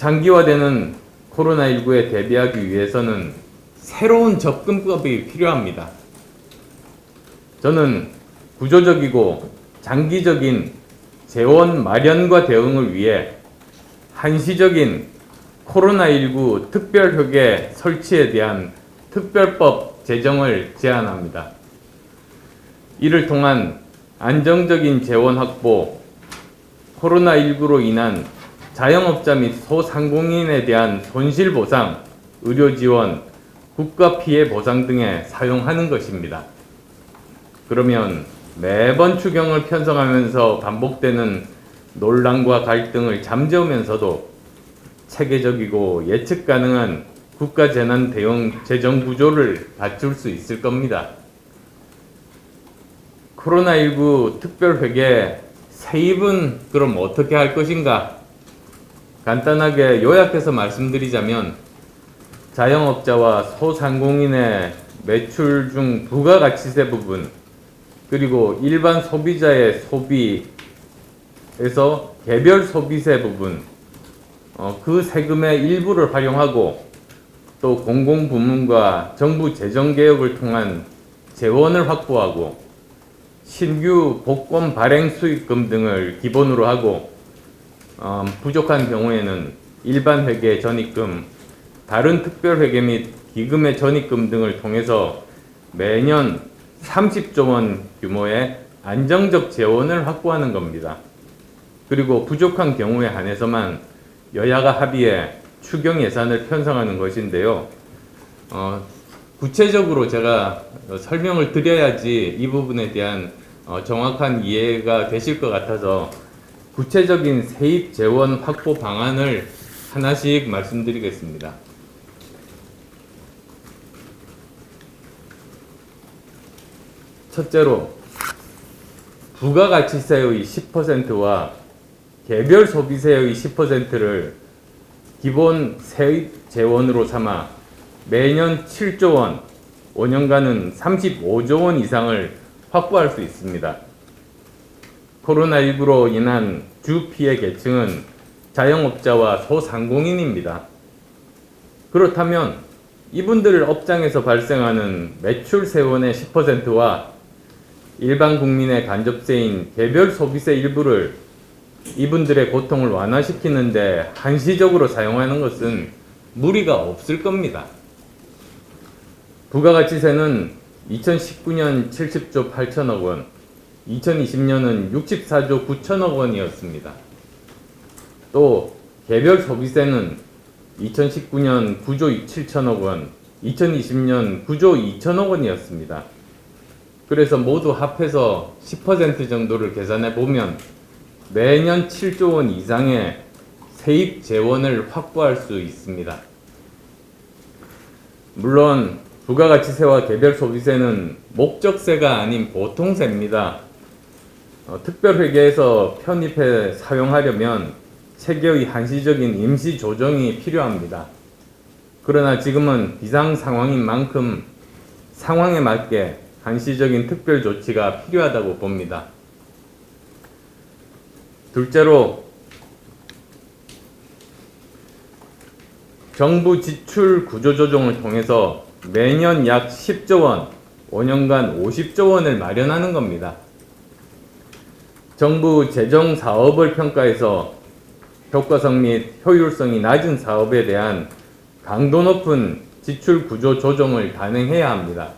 장기화되는 코로나19에 대비하기 위해서는 새로운 접근법이 필요합니다. 저는 구조적이고 장기적인 재원 마련과 대응을 위해 한시적인 코로나19 특별회계 설치에 대한 특별법 제정을 제안합니다. 이를 통한 안정적인 재원 확보, 코로나19로 인한 자영업자 및 소상공인에 대한 손실 보상, 의료 지원, 국가 피해 보상 등에 사용하는 것입니다. 그러면 매번 추경을 편성하면서 반복되는 논란과 갈등을 잠재우면서도 체계적이고 예측 가능한 국가 재난 대응 재정 구조를 갖출 수 있을 겁니다. 코로나19 특별회계 세입은 그럼 어떻게 할 것인가? 간단하게 요약해서 말씀드리자면 자영업자와 소상공인의 매출 중 부가가치세 부분, 그리고 일반 소비자의 소비에서 개별 소비세 부분, 그 세금의 일부를 활용하고 또 공공부문과 정부 재정개혁을 통한 재원을 확보하고 신규 복권 발행 수익금 등을 기본으로 하고 부족한 경우에는 일반 회계 전입금, 다른 특별회계 및 기금의 전입금 등을 통해서 매년 30조 원 규모의 안정적 재원을 확보하는 겁니다. 그리고 부족한 경우에 한해서만 여야가 합의해 추경 예산을 편성하는 것인데요. 구체적으로 제가 설명을 드려야지 이 부분에 대한 정확한 이해가 되실 것 같아서 구체적인 세입 재원 확보 방안을 하나씩 말씀드리겠습니다. 첫째로 부가가치세의 10%와 개별 소비세의 10%를 기본 세입 재원으로 삼아 매년 7조 원, 5년간은 35조 원 이상을 확보할 수 있습니다. 코로나19로 인한 주 피해 계층은 자영업자와 소상공인입니다. 그렇다면 이분들 업장에서 발생하는 매출 세원의 10%와 일반 국민의 간접세인 개별 소비세 일부를 이분들의 고통을 완화시키는데 한시적으로 사용하는 것은 무리가 없을 겁니다. 부가가치세는 2019년 70조 8천억 원, 2020년은 64조 9천억 원이었습니다. 또 개별 소비세는 2019년 9조 7천억 원, 2020년 9조 2천억 원이었습니다. 그래서 모두 합해서 10% 정도를 계산해 보면 매년 7조 원 이상의 세입 재원을 확보할 수 있습니다. 물론 부가가치세와 개별 소비세는 목적세가 아닌 보통세입니다. 특별회계에서 편입해 사용하려면 체계의 한시적인 임시 조정이 필요합니다. 그러나 지금은 비상 상황인 만큼 상황에 맞게 한시적인 특별 조치가 필요하다고 봅니다. 둘째로 정부 지출 구조조정을 통해서 매년 약 10조 원, 5년간 50조 원을 마련하는 겁니다. 정부 재정 사업을 평가해서 효과성 및 효율성이 낮은 사업에 대한 강도 높은 지출 구조 조정을 단행해야 합니다.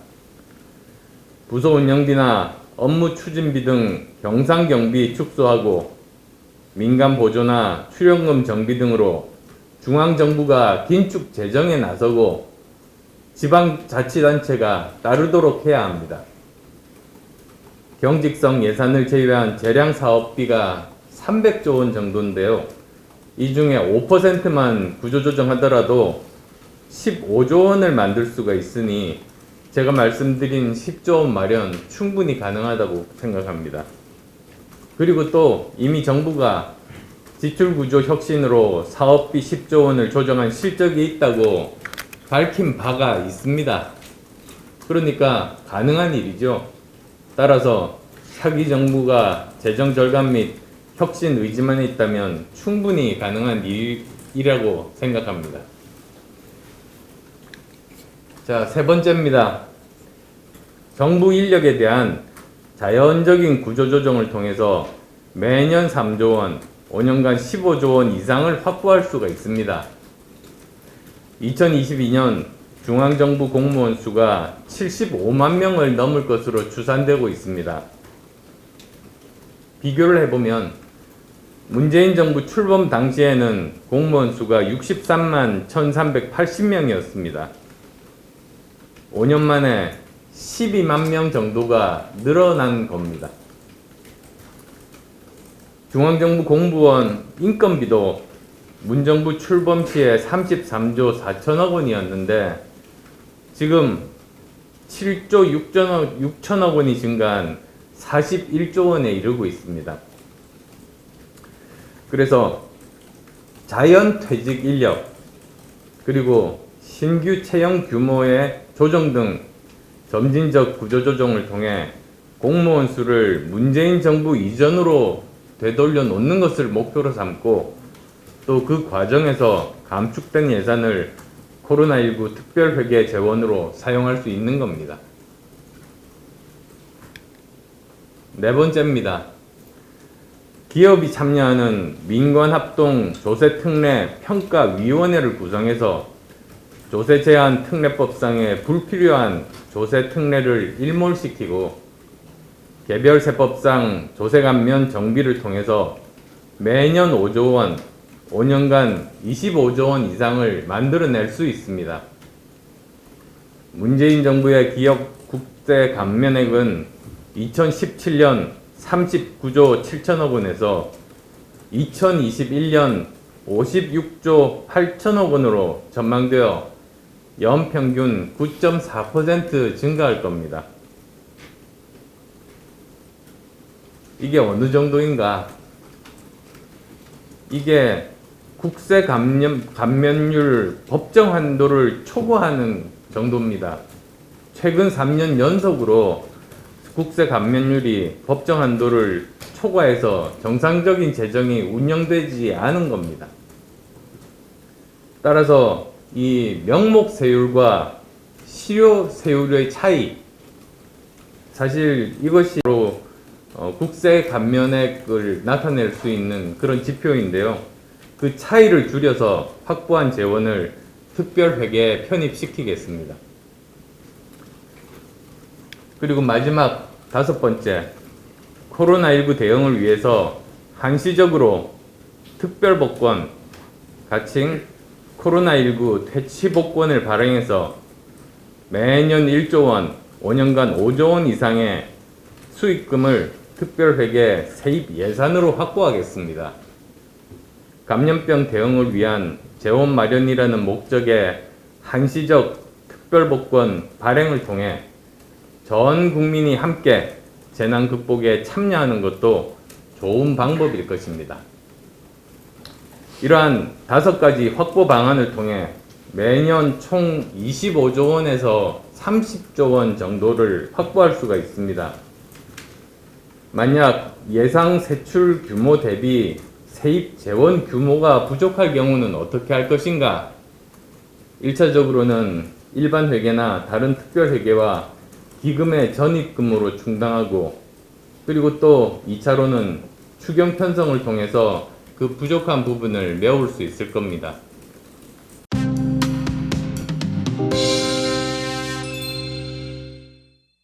부서 운영비나 업무 추진비 등 경상 경비 축소하고 민간 보조나 출연금 정비 등으로 중앙정부가 긴축 재정에 나서고 지방자치단체가 따르도록 해야 합니다. 경직성 예산을 제외한 재량 사업비가 300조 원 정도인데요. 이 중에 5%만 구조조정하더라도 15조 원을 만들 수가 있으니 제가 말씀드린 10조 원 마련 충분히 가능하다고 생각합니다. 그리고 또 이미 정부가 지출구조 혁신으로 사업비 10조 원을 조정한 실적이 있다고 밝힌 바가 있습니다. 그러니까 가능한 일이죠. 따라서 차기 정부가 재정 절감 및 혁신 의지만 있다면 충분히 가능한 이라고 생각합니다. 자, 세 번째입니다. 정부 인력에 대한 자연적인 구조조정을 통해서 매년 3조 원, 5년간 15조 원 이상을 확보할 수가 있습니다. 2022년 중앙정부 공무원 수가 75만 명을 넘을 것으로 추산되고 있습니다. 비교를 해보면 문재인 정부 출범 당시에는 공무원 수가 63만 1380명이었습니다. 5년 만에 12만 명 정도가 늘어난 겁니다. 중앙정부 공무원 인건비도 문정부 출범 시에 33조 4천억 원이었는데 지금 7조 6천억 원이 증가한 41조 원에 이르고 있습니다. 그래서 자연 퇴직 인력 그리고 신규 채용 규모의 조정 등 점진적 구조조정을 통해 공무원 수를 문재인 정부 이전으로 되돌려 놓는 것을 목표로 삼고 또 그 과정에서 감축된 예산을 코로나19 특별회계 재원으로 사용할 수 있는 겁니다. 네 번째입니다. 기업이 참여하는 민관합동 조세특례 평가위원회를 구성해서 조세제한 특례법상의 불필요한 조세특례를 일몰시키고 개별세법상 조세감면 정비를 통해서 매년 5조 원, 5년간 25조 원 이상을 만들어낼 수 있습니다. 문재인 정부의 기업 국세 감면액은 2017년 39조 7천억 원에서 2021년 56조 8천억 원으로 전망되어 연평균 9.4% 증가할 겁니다. 이게 어느 정도인가? 이게 국세 감면율 법정 한도를 초과하는 정도입니다. 최근 3년 연속으로 국세 감면율이 법정 한도를 초과해서 정상적인 재정이 운영되지 않은 겁니다. 따라서 이 명목 세율과 실효 세율의 차이, 사실 이것이 바로 국세 감면액을 나타낼 수 있는 그런 지표인데요. 그 차이를 줄여서 확보한 재원을 특별회계에 편입시키겠습니다. 그리고 마지막 다섯 번째, 코로나19 대응을 위해서 한시적으로 특별복권, 가칭 코로나19 퇴치복권을 발행해서 매년 1조 원, 5년간 5조 원 이상의 수익금을 특별회계 세입 예산으로 확보하겠습니다. 감염병 대응을 위한 재원 마련이라는 목적의 한시적 특별복권 발행을 통해 전 국민이 함께 재난 극복에 참여하는 것도 좋은 방법일 것입니다. 이러한 5가지 확보 방안을 통해 매년 총 25조 원에서 30조 원 정도를 확보할 수가 있습니다. 만약 예상 세출 규모 대비 세입 재원 규모가 부족할 경우는 어떻게 할 것인가? 1차적으로는 일반 회계나 다른 특별 회계와 기금의 전입금으로 충당하고, 그리고 또 2차로는 추경 편성을 통해서 그 부족한 부분을 메울 수 있을 겁니다.